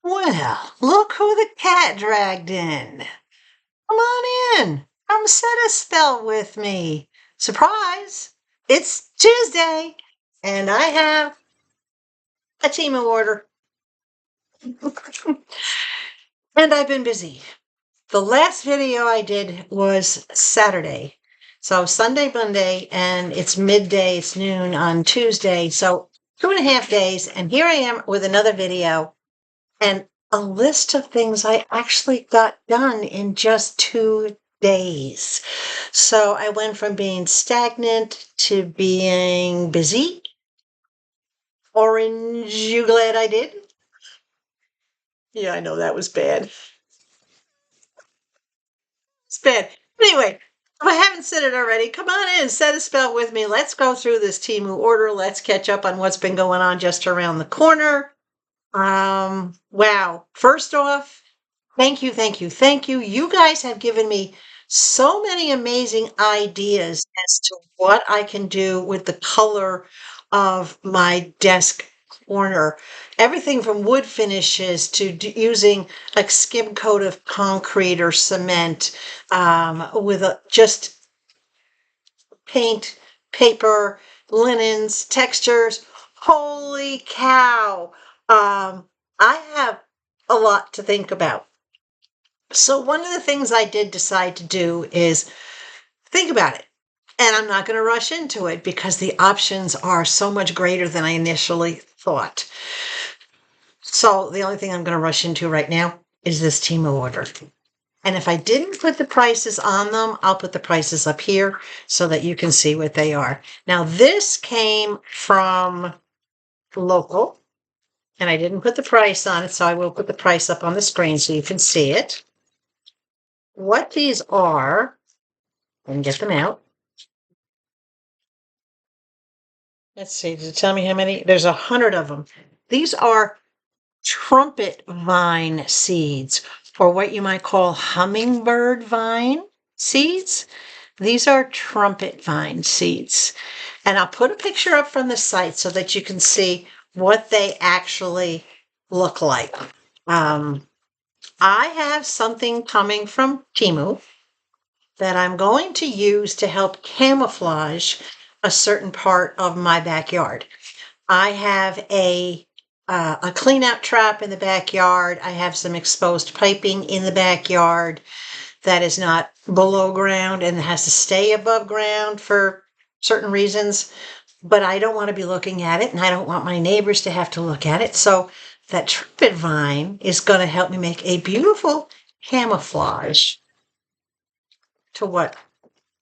Well, look who the cat dragged in. Come on in. Come set a spell with me. Surprise! It's Tuesday, and I have a Temu order. And I've been busy. The last video I did was Saturday. So Sunday, Monday, and it's midday, it's noon on Tuesday. So 2.5 days, and here I am with another video. And a list of things I actually got done in just 2 days. So I went from being stagnant to being busy. Orange, you glad I did? Yeah, I know that was bad. It's bad. Anyway, if I haven't said it already, come on in, set a spell with me. Let's go through this Temu order. Let's catch up on what's been going on just around the corner. Wow. First off, thank you, thank you, thank you. You guys have given me so many amazing ideas as to what I can do with the color of my desk corner. Everything from wood finishes to using like skim coat of concrete or cement with just paint, paper, linens, textures. Holy cow. I have a lot to think about. So one of the things I did decide to do is think about it. And I'm not going to rush into it because the options are so much greater than I initially thought. So the only thing I'm going to rush into right now is this Temu order. And if I didn't put the prices on them, I'll put the prices up here so that you can see what they are. Now this came from local, and I didn't put the price on it, so I will put the price up on the screen so you can see it. What these are, and get them out. Let's see, does it tell me how many? There's 100 of them. These are trumpet vine seeds, or what you might call hummingbird vine seeds. These are trumpet vine seeds. And I'll put a picture up from the site so that you can see what they actually look like. I have something coming from Temu that I'm going to use to help camouflage a certain part of my backyard. I have a clean out trap in the backyard. I have some exposed piping in the backyard that is not below ground and has to stay above ground for certain reasons. But I don't want to be looking at it, and I don't want my neighbors to have to look at it. So that trumpet vine is going to help me make a beautiful camouflage to what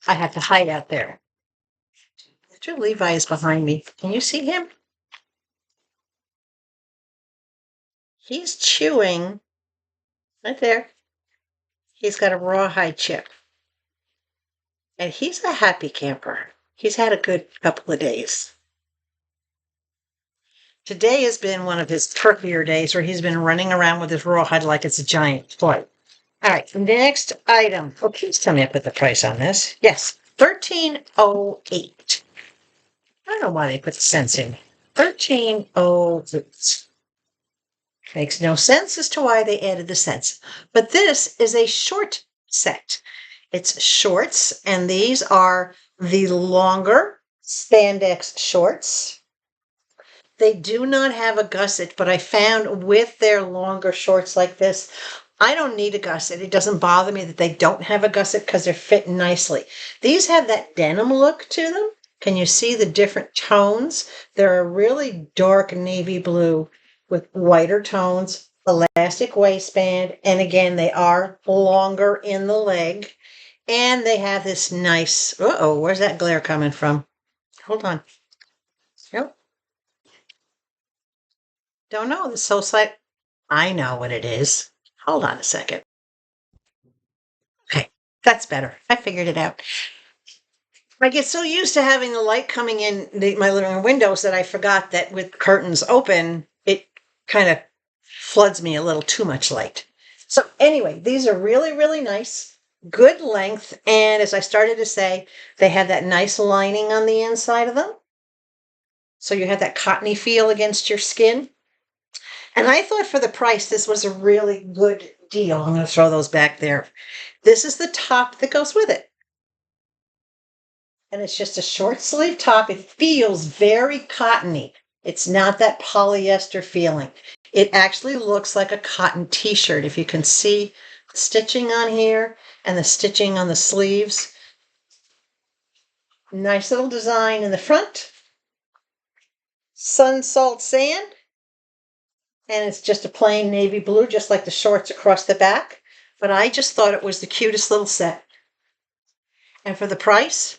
I have to hide out there. Mr. Levi is behind me. Can you see him? He's chewing right there. He's got a rawhide chip. And he's a happy camper. He's had a good couple of days. Today has been one of his perkier days where he's been running around with his rawhide like it's a giant toy. All right, next item. Oh, please tell me I put the price on this. Yes, $13.08. I don't know why they put the cents in. $13.08. Makes no sense as to why they added the cents. But this is a short set. It's shorts, and these are the longer spandex shorts. They do not have a gusset, but I found with their longer shorts like this, I don't need a gusset. It doesn't bother me that they don't have a gusset because they're fitting nicely. These have that denim look to them. Can you see the different tones? They're a really dark navy blue with whiter tones, elastic waistband, and again, they are longer in the leg. And they have this nice, where's that glare coming from? Hold on. Nope. Don't know. The so slight. I know what it is. Hold on a second. Okay, that's better. I figured it out. I get so used to having the light coming in my living room windows that I forgot that with curtains open, it kind of floods me a little too much light. So anyway, these are really, really nice, good length. And as I started to say, they have that nice lining on the inside of them. So you have that cottony feel against your skin. And I thought for the price, this was a really good deal. I'm going to throw those back there. This is the top that goes with it. And it's just a short sleeve top. It feels very cottony. It's not that polyester feeling. It actually looks like a cotton t-shirt. If you can see the stitching on here and the stitching on the sleeves. Nice little design in the front. Sun, salt, sand. And it's just a plain navy blue, just like the shorts across the back. But I just thought it was the cutest little set. And for the price,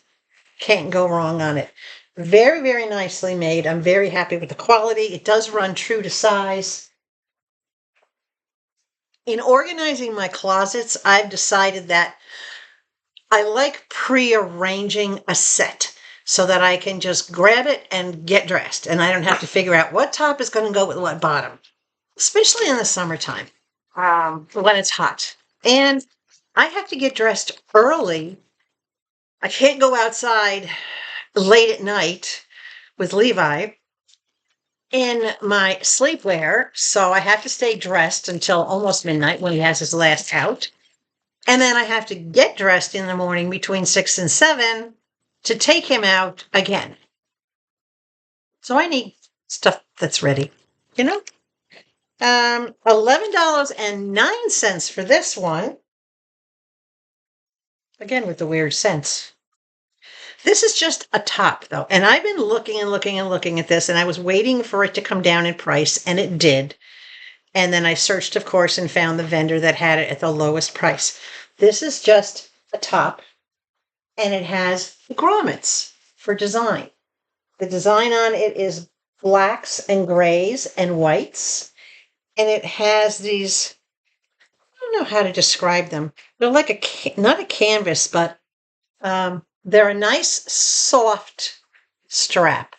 can't go wrong on it. Very, very nicely made. I'm very happy with the quality. It does run true to size. In organizing my closets, I've decided that I like pre-arranging a set so that I can just grab it and get dressed. And I don't have to figure out what top is going to go with what bottom, especially in the summertime when it's hot. And I have to get dressed early. I can't go outside late at night with Levi in my sleepwear, so I have to stay dressed until almost midnight when he has his last out. And then I have to get dressed in the morning between 6 and 7 to take him out again. So I need stuff that's ready, you know? $11.09 for this one. Again, with the weird cents. This is just a top, though. And I've been looking and looking and looking at this, and I was waiting for it to come down in price, and it did. And then I searched, of course, and found the vendor that had it at the lowest price. This is just a top, and it has grommets for design. The design on it is blacks and grays and whites, and it has these, I don't know how to describe them. They're like not a canvas, but they're a nice soft strap,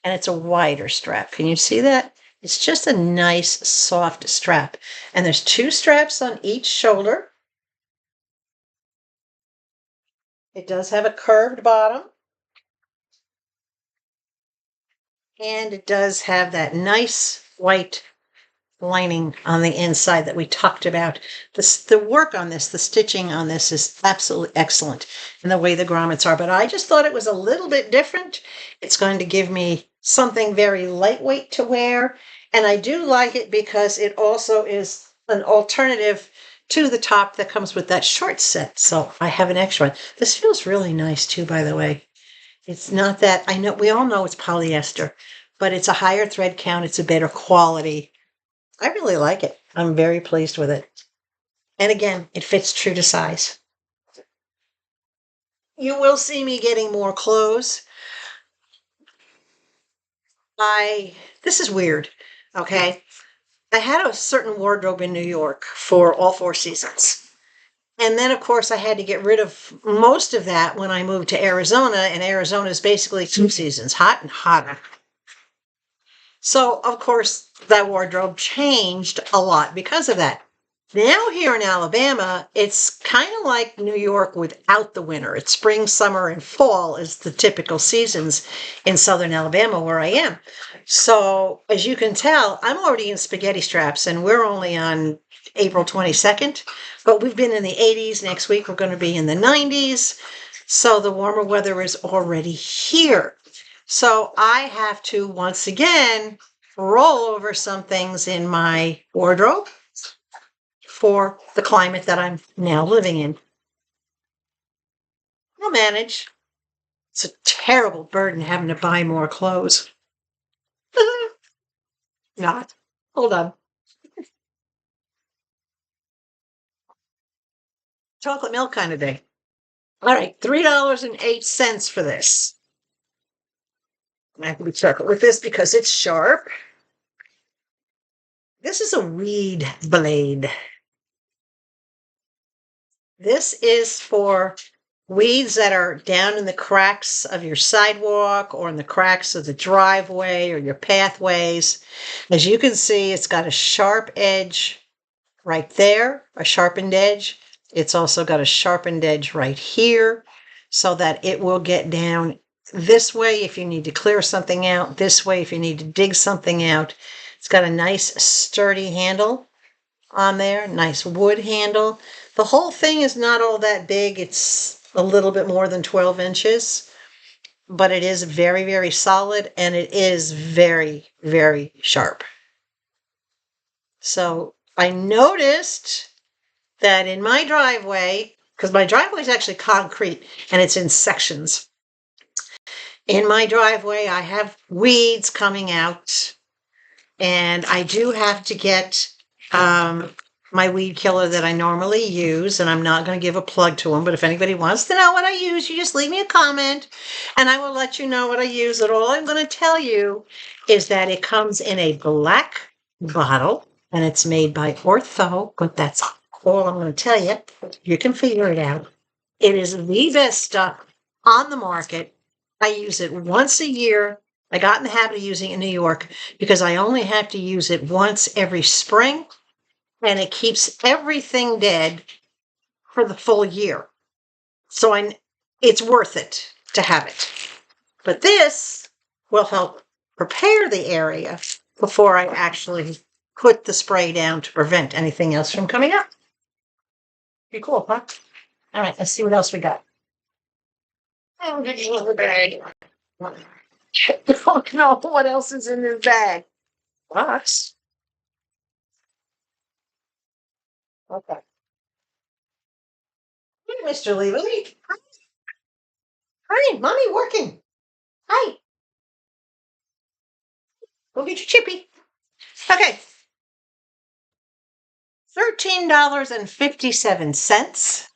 and it's a wider strap. Can you see that? It's just a nice soft strap, and there's 2 straps on each shoulder. It does have a curved bottom, and it does have that nice white lining on the inside that we talked about. The work on this, the stitching on this is absolutely excellent in the way the grommets are, but I just thought it was a little bit different. It's going to give me something very lightweight to wear, and I do like it because it also is an alternative to the top that comes with that short set. So I have an extra one. This feels really nice too, by the way. It's not that, I know, we all know it's polyester, but it's a higher thread count. It's a better quality. I really like it. I'm very pleased with it. And again, it fits true to size. You will see me getting more clothes. This is weird, okay? I had a certain wardrobe in New York for all 4 seasons. And then, of course, I had to get rid of most of that when I moved to Arizona, and Arizona is basically 2 seasons, hot and hotter. So, of course, that wardrobe changed a lot because of that. Now here in Alabama, it's kind of like New York without the winter. It's spring, summer, and fall is the typical seasons in southern Alabama where I am. So, as you can tell, I'm already in spaghetti straps, and we're only on April 22nd, but we've been in the 80s. Next week, we're going to be in the 90s. So the warmer weather is already here. So I have to, once again, roll over some things in my wardrobe for the climate that I'm now living in. I'll manage. It's a terrible burden having to buy more clothes. Not. Hold on. Chocolate milk kind of day. All right, $3.08 for this. I have to be careful with this because it's sharp. This is a weed blade. This is for weeds that are down in the cracks of your sidewalk or in the cracks of the driveway or your pathways. As you can see, it's got a sharp edge right there, a sharpened edge. It's also got a sharpened edge right here so that it will get down this way if you need to clear something out, this way if you need to dig something out. It's got a nice sturdy handle on there, nice wood handle. The whole thing is not all that big. It's a little bit more than 12 inches, but it is very, very solid, and it is very, very sharp. So I noticed that in my driveway, because my driveway is actually concrete and it's in sections. In my driveway, I have weeds coming out, and I do have to get my weed killer that I normally use, and I'm not going to give a plug to them, but if anybody wants to know what I use, you just leave me a comment, and I will let you know what I use. And all I'm going to tell you is that it comes in a black bottle, and it's made by Ortho, but that's all I'm going to tell you. You can figure it out. It is the best stuff on the market. I use it once a year. I got in the habit of using it in New York because I only have to use it once every spring, and it keeps everything dead for the full year. So it's worth it to have it. But this will help prepare the area before I actually put the spray down to prevent anything else from coming up. Pretty cool, huh? All right, let's see what else we got. Oh, there's another bag. I don't know what else is in this bag. Box. Okay. Hey, Mr. Lee. Hi, mommy working. Hi. Go get your chippy. Okay. $13.57.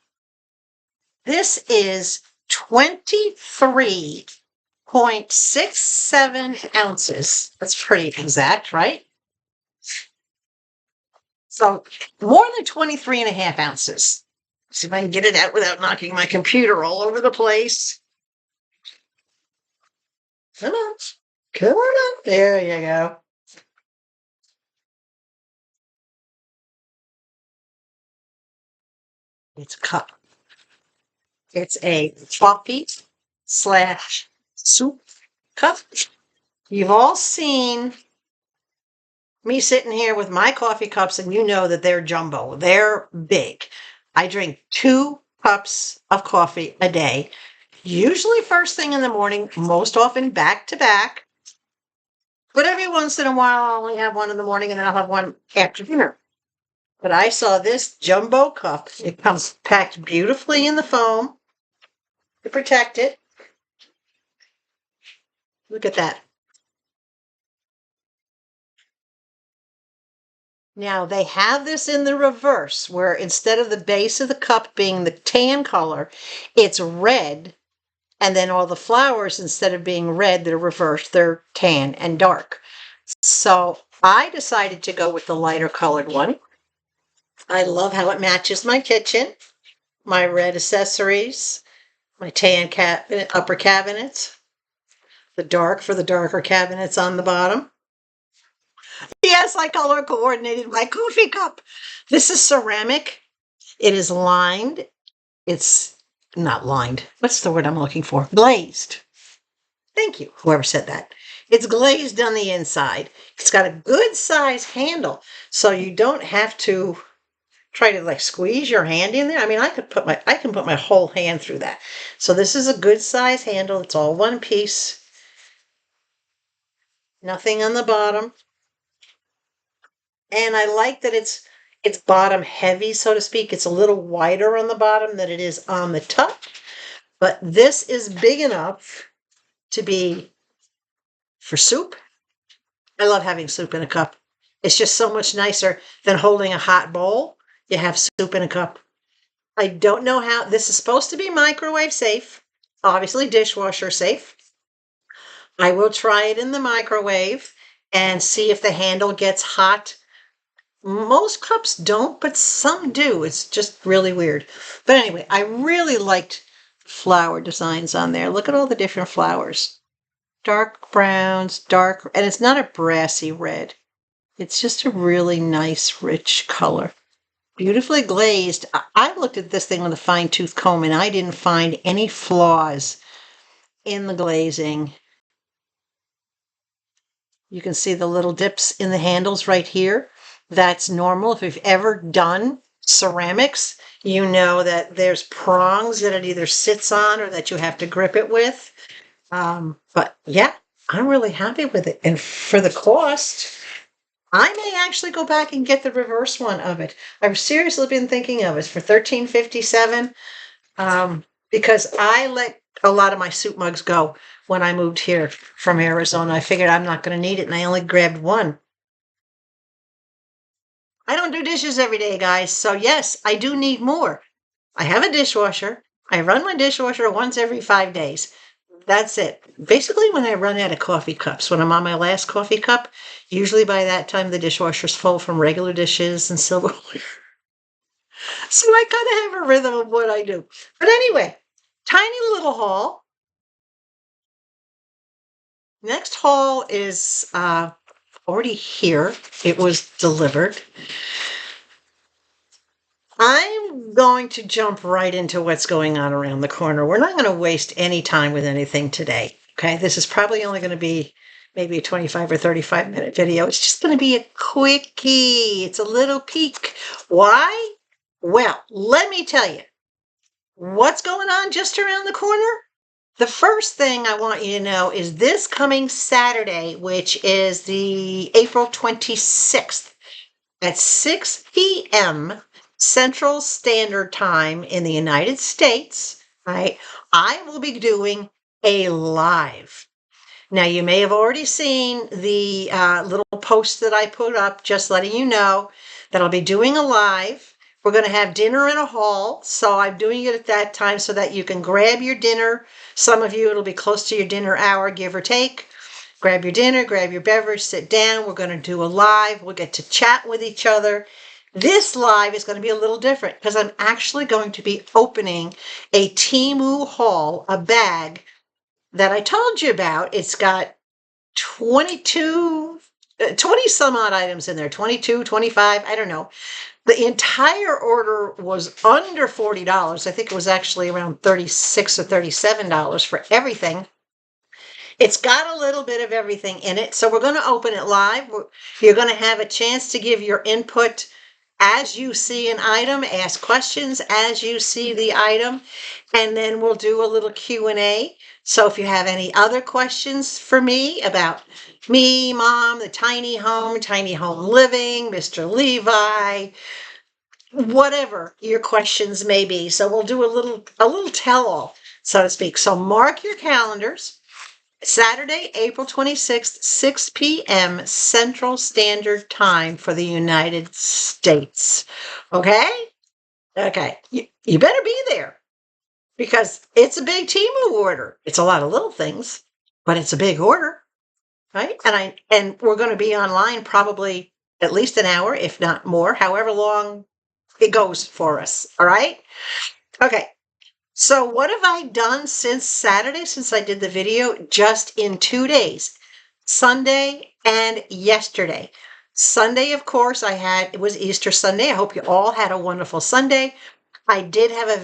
This is 23.67 ounces. That's pretty exact, right? So more than 23 and a half ounces. See if I can get it out without knocking my computer all over the place. Come on. Come on. There you go. It's a cup. It's a coffee / soup cup. You've all seen me sitting here with my coffee cups, and you know that they're jumbo. They're big. I drink 2 cups of coffee a day, usually first thing in the morning, most often back to back. But every once in a while, I'll only have one in the morning, and then I'll have one after dinner. But I saw this jumbo cup. It comes packed beautifully in the foam to protect it. Look at that. Now they have this in the reverse, where instead of the base of the cup being the tan color, it's red, and then all the flowers, instead of being red, they're reversed, they're tan and dark. So I decided to go with the lighter colored one. I love how it matches my kitchen, my red accessories, my tan cabinet, upper cabinets, the dark for the darker cabinets on the bottom. Yes, I color coordinated my coffee cup. This is ceramic. It is lined. It's not lined. What's the word I'm looking for? Glazed. Thank you, whoever said that. It's glazed on the inside. It's got a good size handle, so you don't have to try to like squeeze your hand in there. I mean, I can put my whole hand through that. So this is a good size handle. It's all one piece. Nothing on the bottom. And I like that it's bottom heavy, so to speak. It's a little wider on the bottom than it is on the top. But this is big enough to be for soup. I love having soup in a cup. It's just so much nicer than holding a hot bowl. You have soup in a cup. I don't know how, this is supposed to be microwave safe, obviously dishwasher safe. I will try it in the microwave and see if the handle gets hot. Most cups don't, but some do. It's just really weird. But anyway, I really liked flower designs on there. Look at all the different flowers. Dark browns, dark, and it's not a brassy red. It's just a really nice, rich color. Beautifully glazed. I looked at this thing with a fine-tooth comb, and I didn't find any flaws in the glazing. You can see the little dips in the handles right here. That's normal. If you've ever done ceramics, you know that there's prongs that it either sits on or that you have to grip it with. But yeah, I'm really happy with it. And for the cost, I may actually go back and get the reverse one of it. I've seriously been thinking of it for $13.57, because I let a lot of my soup mugs go when I moved here from Arizona. I figured I'm not going to need it, and I only grabbed one. I don't do dishes every day, guys, so yes, I do need more. I have a dishwasher. I run my dishwasher once every 5 days. That's it. Basically, when I run out of coffee cups, when I'm on my last coffee cup, usually by that time the dishwasher's full from regular dishes and silverware. So I kind of have a rhythm of what I do. But anyway, tiny little haul. Next haul is already here. It was delivered. I'm going to jump right into what's going on around the corner. We're not going to waste any time with anything today. Okay, this is probably only going to be maybe a 25 or 35-minute video. It's just going to be a quickie. It's a little peek. Why? Well, let me tell you what's going on just around the corner. The first thing I want you to know is this coming Saturday, which is the April 26th at 6 p.m. Central Standard Time in the United States, right? I will be doing a live. Now, you may have already seen the little post that I put up, just letting you know that I'll be doing a live. We're going to have dinner in a hall, so I'm doing it at that time so that you can grab your dinner. Some of you, it'll be close to your dinner hour, give or take. Grab your dinner, grab your beverage, sit down. We're going to do a live. We'll get to chat with each other. This live is going to be a little different because I'm actually going to be opening a Temu haul, a bag that I told you about. It's got 20 some odd items in there, 22, 25, I don't know. The entire order was under $40. I think it was actually around $36 or $37 for everything. It's got a little bit of everything in it. So we're going to open it live. You're going to have a chance to give your input as you see an item, ask questions as you see the item, and then we'll do a little Q&A. So if you have any other questions for me about me, Mom, the tiny home living, Mr. Levi, whatever your questions may be. So we'll do a little tell-all, so to speak. So mark your calendars. Saturday, April 26th, 6 p.m. Central Standard Time for the United States. Okay? Okay. You better be there because it's a big Temu order. It's a lot of little things, but it's a big order, right? And we're going to be online probably at least an hour, if not more, however long it goes for us. All right? Okay. So what have I done since Saturday, since I did the video, just in 2 days? Sunday and yesterday. Sunday, of course, it was Easter Sunday. I hope you all had a wonderful Sunday. I didn't have a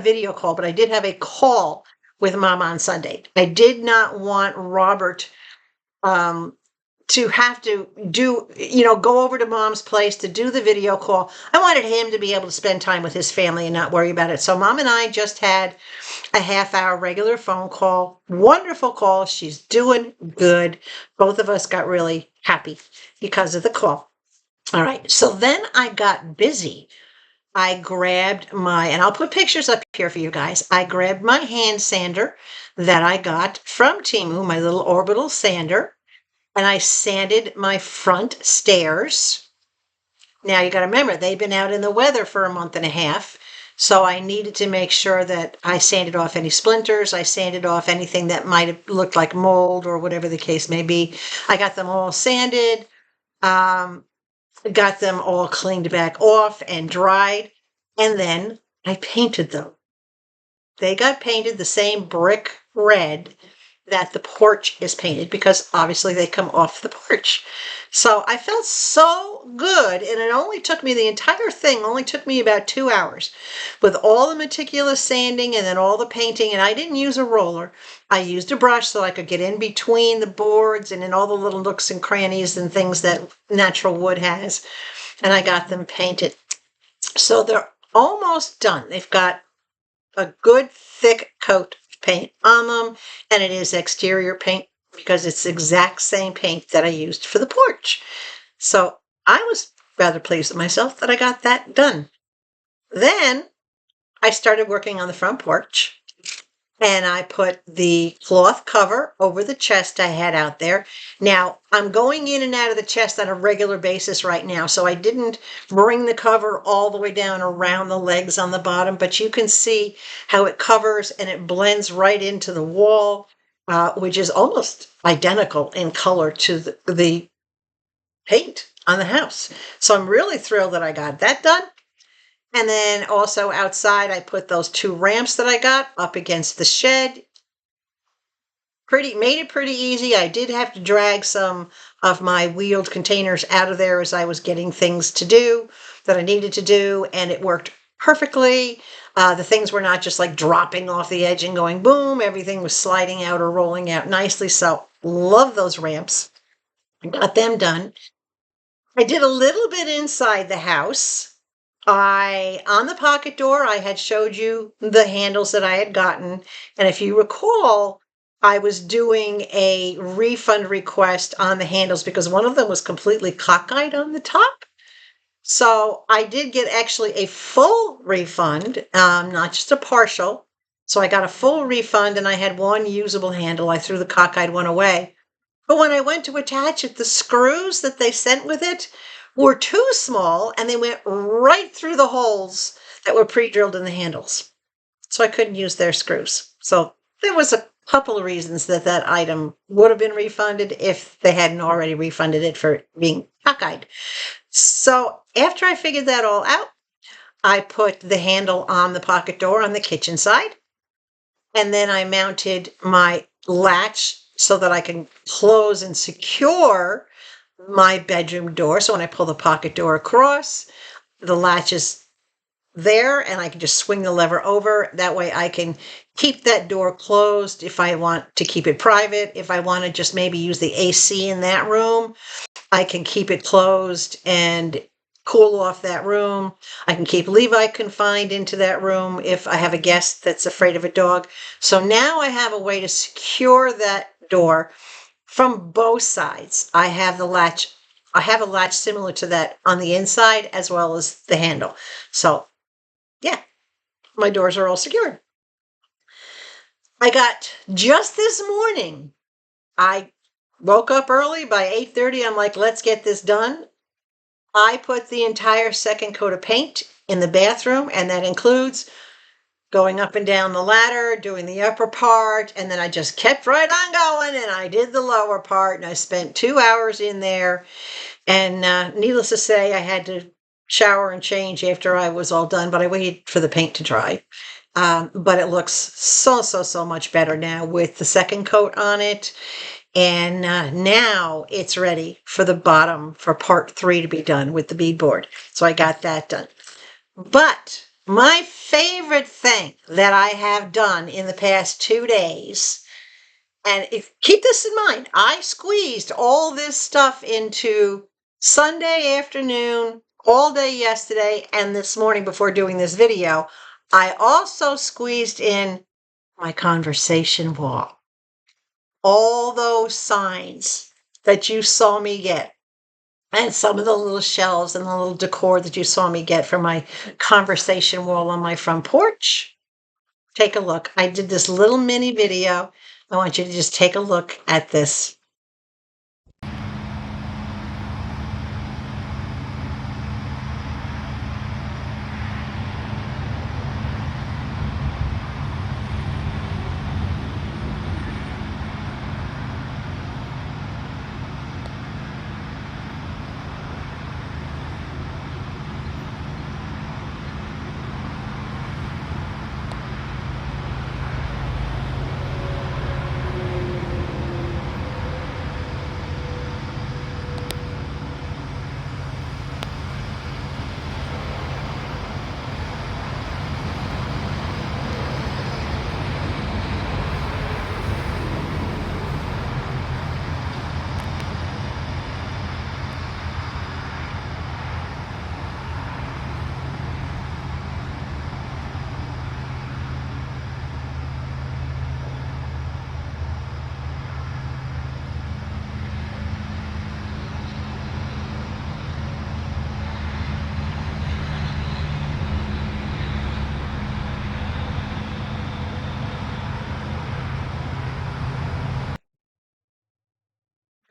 video call, but I did have a call with Mom on Sunday. I did not want Robert to have to go over to Mom's place to do the video call. I wanted him to be able to spend time with his family and not worry about it. So Mom and I just had a half-hour regular phone call. Wonderful call. She's doing good. Both of us got really happy because of the call. All right. So then I got busy. I grabbed and I'll put pictures up here for you guys. I grabbed my hand sander that I got from Temu, my little orbital sander. And I sanded my front stairs. Now you got to remember, they've been out in the weather for a month and a half. So I needed to make sure that I sanded off any splinters. I sanded off anything that might have looked like mold or whatever the case may be. I got them all sanded, got them all cleaned back off and dried. And then I painted them. They got painted the same brick red that the porch is painted because obviously they come off the porch. So I felt so good, and it only took me, the entire thing only took me about 2 hours with all the meticulous sanding and then all the painting. And I didn't use a roller. I used a brush so I could get in between the boards and in all the little nooks and crannies and things that natural wood has. And I got them painted. So they're almost done. They've got a good thick coat of paint on them, and it is exterior paint because it's the exact same paint that I used for the porch. So I was rather pleased with myself that I got that done. Then I started working on the front porch, and I put the cloth cover over the chest I had out there. Now, I'm going in and out of the chest on a regular basis right now, so I didn't bring the cover all the way down around the legs on the bottom, but you can see how it covers and it blends right into the wall, which is almost identical in color to the paint on the house. So I'm really thrilled that I got that done. And then also outside, I put those 2 ramps that I got up against the shed. Made it pretty easy. I did have to drag some of my wheeled containers out of there as I was getting things to do that I needed to do, and it worked perfectly. The things were not just like dropping off the edge and going boom. Everything was sliding out or rolling out nicely. So love those ramps. I got them done. I did a little bit inside the house. On the pocket door, I had showed you the handles that I had gotten. And if you recall, I was doing a refund request on the handles because one of them was completely cockeyed on the top. So I did get actually a full refund, not just a partial. So I got a full refund and I had one usable handle. I threw the cockeyed one away. But when I went to attach it, the screws that they sent with it were too small and they went right through the holes that were pre-drilled in the handles. So I couldn't use their screws. So there was a couple of reasons that that item would have been refunded if they hadn't already refunded it for being cockeyed. So after I figured that all out, I put the handle on the pocket door on the kitchen side. And then I mounted my latch so that I can close and secure my bedroom door. So when I pull the pocket door across, the latch is there and I can just swing the lever over. That way I can keep that door closed if I want to keep it private. If I want to just maybe use the AC in that room, I can keep it closed and cool off that room. I can keep Levi confined into that room if I have a guest that's afraid of a dog. So now I have a way to secure that door from both sides. I have a latch similar to that on the inside as well as the handle. So yeah, my doors are all secured. I got just this morning, I woke up early by 8:30. I'm like, let's get this done. I put the entire second coat of paint in the bathroom, and that includes going up and down the ladder, doing the upper part, and then I just kept right on going, and I did the lower part, and I spent 2 hours in there. And needless to say, I had to shower and change after I was all done, but I waited for the paint to dry. But it looks so much better now with the second coat on it. And now it's ready for the bottom for part 3 to be done with the beadboard. So I got that done. But my favorite thing that I have done in the past 2 days, and keep this in mind, I squeezed all this stuff into Sunday afternoon, all day yesterday, and this morning before doing this video. I also squeezed in my conversation wall. All those signs that you saw me get, and some of the little shelves and the little decor that you saw me get for my conversation wall on my front porch. Take a look. I did this little mini video. I want you to just take a look at this.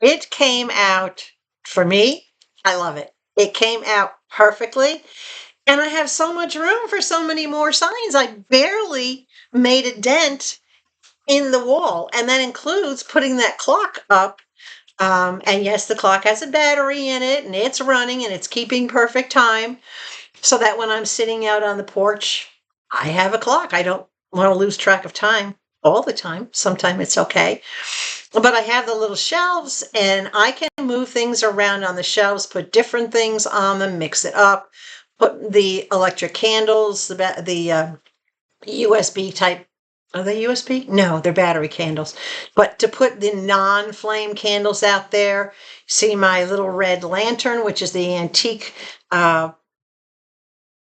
It came out, for me, I love it. It came out perfectly, and I have so much room for so many more signs. I barely made a dent in the wall, and that includes putting that clock up. And yes, the clock has a battery in it, and it's running, and it's keeping perfect time, so that when I'm sitting out on the porch, I have a clock. I don't want to lose track of time all the time. Sometimes it's okay. But I have the little shelves, and I can move things around on the shelves, put different things on them, mix it up, put the electric candles, the USB type. Are they USB? No, they're battery candles. But to put the non-flame candles out there, see my little red lantern, which is the antique,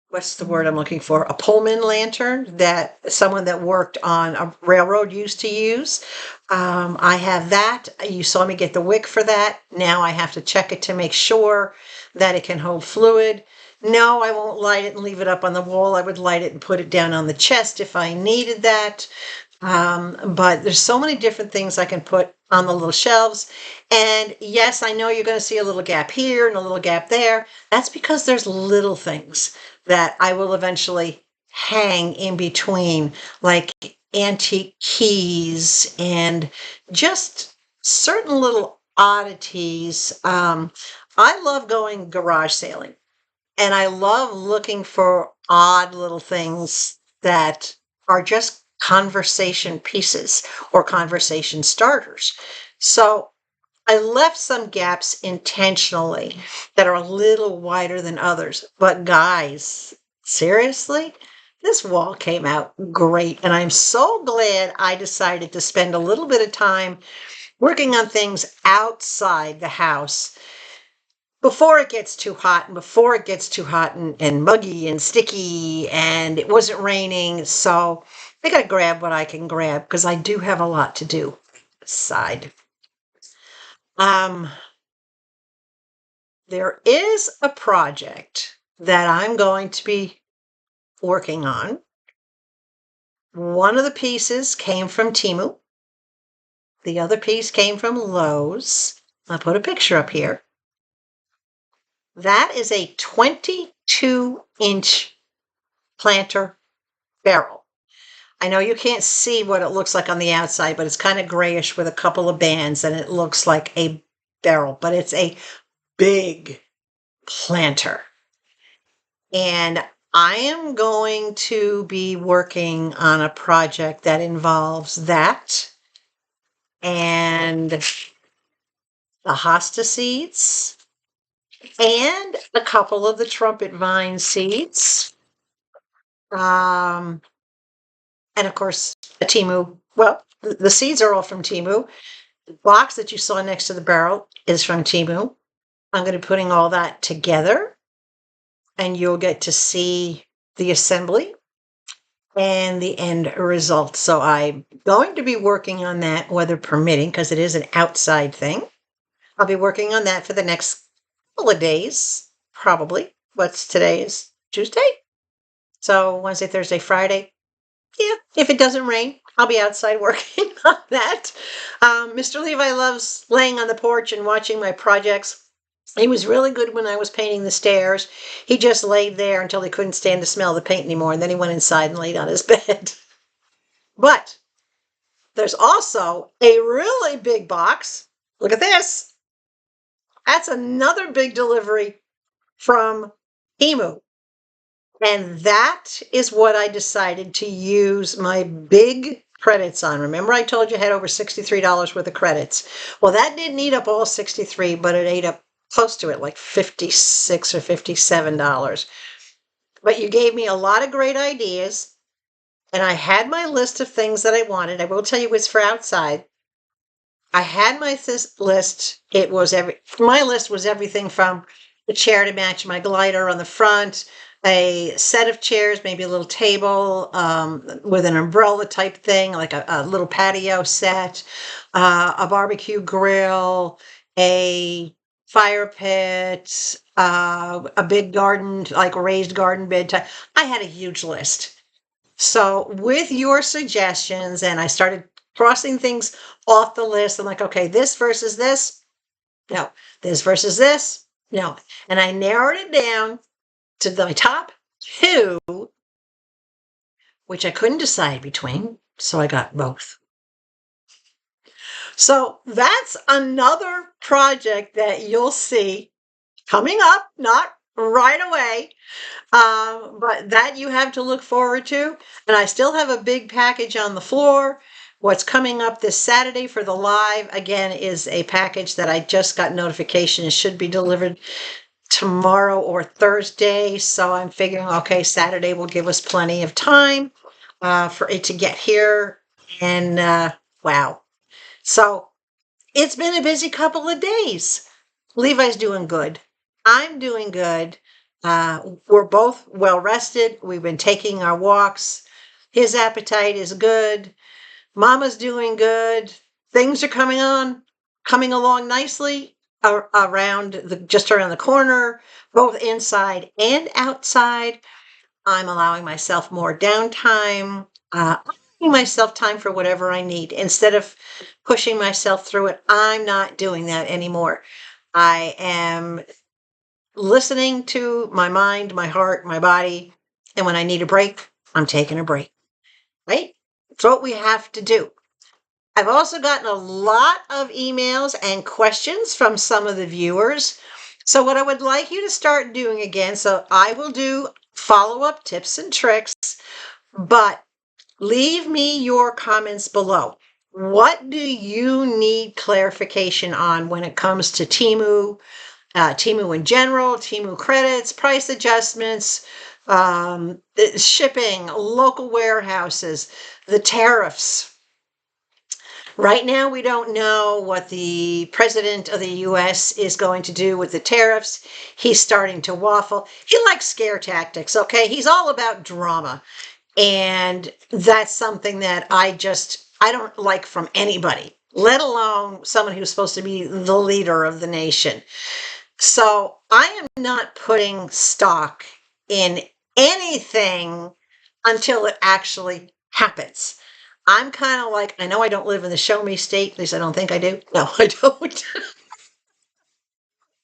what's the word I'm looking for? A Pullman lantern that someone that worked on a railroad used to use. I have that. You saw me get the wick for that. Now I have to check it to make sure that it can hold fluid. No, I won't light it and leave it up on the wall. I would light it and put it down on the chest if I needed that. But there's so many different things I can put on the little shelves. And yes, I know you're going to see a little gap here and a little gap there. That's because there's little things that I will eventually hang in between, like antique keys and just certain little oddities. I love going garage sailing, and I love looking for odd little things that are just conversation pieces or conversation starters. So I left some gaps intentionally that are a little wider than others. But guys, seriously, this wall came out great. And I'm so glad I decided to spend a little bit of time working on things outside the house before it gets too hot, and before it gets too hot and muggy and sticky, and it wasn't raining. So I got to grab what I can grab because I do have a lot to do aside. Um, there is a project that I'm going to be working on. One of the pieces came from Temu. The other piece came from Lowe's. I'll put a picture up here. That is a 22-inch planter barrel. I know you can't see what it looks like on the outside, but it's kind of grayish with a couple of bands, and it looks like a barrel, but it's a big planter. And I am going to be working on a project that involves that and the hosta seeds and a couple of the trumpet vine seeds. And of course, a Temu. Well, the seeds are all from Temu. The box that you saw next to the barrel is from Temu. I'm going to be putting all that together, and you'll get to see the assembly and the end result. So I'm going to be working on that, weather permitting, because it is an outside thing. I'll be working on that for the next couple of days, probably. What's today is Tuesday? So Wednesday, Thursday, Friday. Yeah, if it doesn't rain, I'll be outside working on that. Mr. Levi loves laying on the porch and watching my projects. He was really good when I was painting the stairs. He just laid there until he couldn't stand the smell of the paint anymore, and then he went inside and laid on his bed. But there's also a really big box. Look at this. That's another big delivery from Temu. And that is what I decided to use my big credits on. Remember I told you I had over $63 worth of credits. Well, that didn't eat up all 63, but it ate up close to it, like $56 or $57. But you gave me a lot of great ideas, and I had my list of things that I wanted. I will tell you it's for outside. I had my list. My list was everything from the chair to match my glider on the front, a set of chairs, maybe a little table with an umbrella type thing, like a little patio set, a barbecue grill, a fire pit, a big garden, like raised garden bed type. I had a huge list. So with your suggestions, and I started crossing things off the list, I'm like, okay, this versus this, No. This versus this? No. And I narrowed it down to my top two, which I couldn't decide between, so I got both. So that's another project that you'll see coming up, not right away, but that you have to look forward to. And I still have a big package on the floor. What's coming up this Saturday for the live, again, is a package that I just got notification should be delivered tomorrow or Thursday. So I'm figuring, okay, Saturday will give us plenty of time for it to get here. And wow. So it's been a busy couple of days. Levi's doing good. I'm doing good. We're both well rested. We've been taking our walks. His appetite is good. Mama's doing good. Things are coming along nicely just around the corner, both inside and outside. I'm allowing myself more downtime. I'm giving myself time for whatever I need. Instead of pushing myself through it, I'm not doing that anymore. I am listening to my mind, my heart, my body. And when I need a break, I'm taking a break. Right? It's what we have to do. I've also gotten a lot of emails and questions from some of the viewers. So what I would like you to start doing again, so I will do follow-up tips and tricks, but leave me your comments below. What do you need clarification on when it comes to Temu, Temu in general, Temu credits, price adjustments, shipping, local warehouses, the tariffs? Right now, we don't know what the president of the U.S. is going to do with the tariffs. He's starting to waffle. He likes scare tactics, okay? He's all about drama. And that's something that I don't like from anybody, let alone someone who's supposed to be the leader of the nation. So I am not putting stock in anything until it actually happens. I'm kind of like, I know I don't live in the show me state. At least I don't think I do. No, I don't.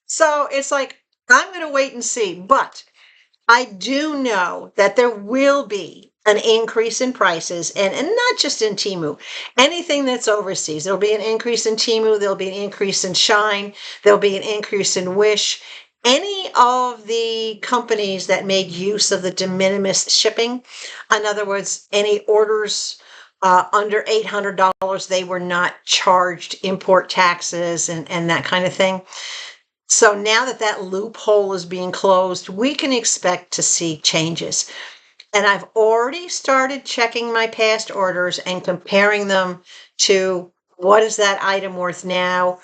So it's like, I'm going to wait and see. But I do know that there will be an increase in prices, and not just in Temu, anything that's overseas. There'll be an increase in Temu, there'll be an increase in Shine, there'll be an increase in Wish. Any of the companies that made use of the de minimis shipping, in other words, any orders under $800, they were not charged import taxes and that kind of thing. So now that loophole is being closed, we can expect to see changes. And I've already started checking my past orders and comparing them to what is that item worth now.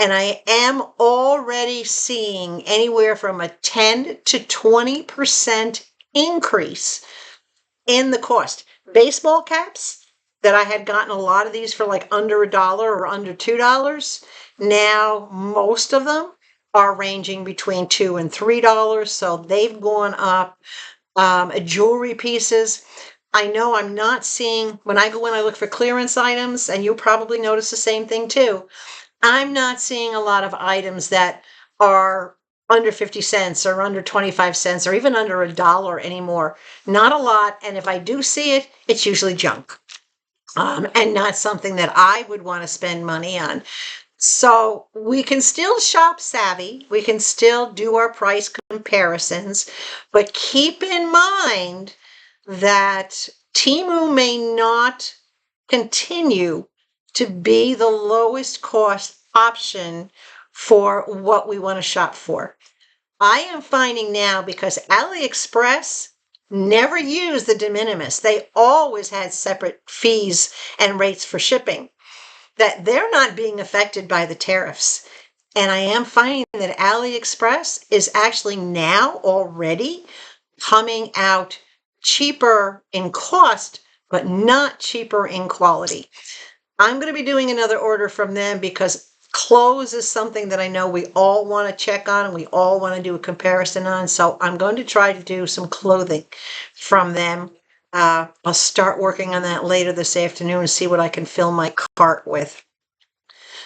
And I am already seeing anywhere from a 10 to 20% increase in the cost. Baseball caps that I had gotten a lot of these for like under $1 or under $2. Now most of them are ranging between $2 and $3, so they've gone up. Jewelry pieces, I know I'm not seeing, when I look for clearance items, and you'll probably notice the same thing too, I'm not seeing a lot of items that are under 50 cents or under 25 cents or even under $1 anymore. Not a lot, and if I do see it, it's usually junk. And not something that I would want to spend money on. So we can still shop savvy. We can still do our price comparisons, but keep in mind that Temu may not continue to be the lowest cost option for what we want to shop for. I am finding now, because AliExpress never used the de minimis, they always had separate fees and rates for shipping, that they're not being affected by the tariffs. And I am finding that AliExpress is actually now already coming out cheaper in cost, but not cheaper in quality. I'm going to be doing another order from them because clothes is something that I know we all want to check on and we all want to do a comparison on. So I'm going to try to do some clothing from them. I'll start working on that later this afternoon and see what I can fill my cart with.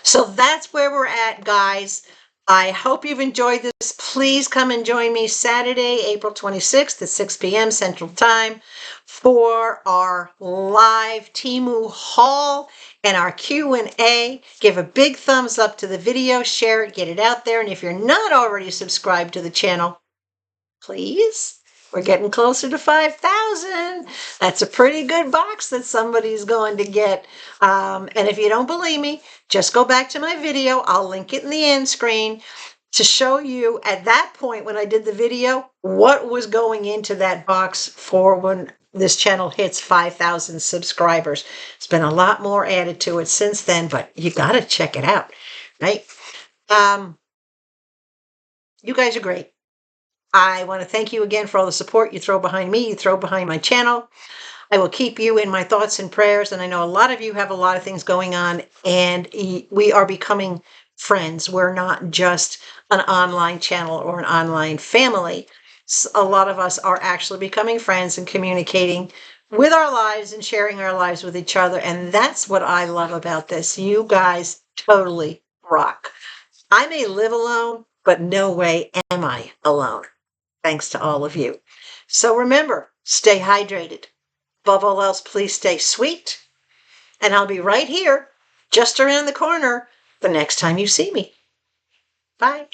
So that's where we're at, guys. I hope you've enjoyed this. Please come and join me Saturday, April 26th at 6 p.m. Central Time for our live Temu haul and our Q&A. Give a big thumbs up to the video, share it, get it out there. And if you're not already subscribed to the channel, please. We're getting closer to 5,000. That's a pretty good box that somebody's going to get. And if you don't believe me, just go back to my video. I'll link it in the end screen to show you at that point when I did the video, what was going into that box for when this channel hits 5,000 subscribers. It's been a lot more added to it since then, but you got to check it out, right? You guys are great. I want to thank you again for all the support you throw behind me, you throw behind my channel. I will keep you in my thoughts and prayers. And I know a lot of you have a lot of things going on, and we are becoming friends. We're not just an online channel or an online family. A lot of us are actually becoming friends and communicating with our lives and sharing our lives with each other. And that's what I love about this. You guys totally rock. I may live alone, but no way am I alone. Thanks to all of you. So remember, stay hydrated. Above all else, please stay sweet. And I'll be right here, just around the corner, the next time you see me. Bye.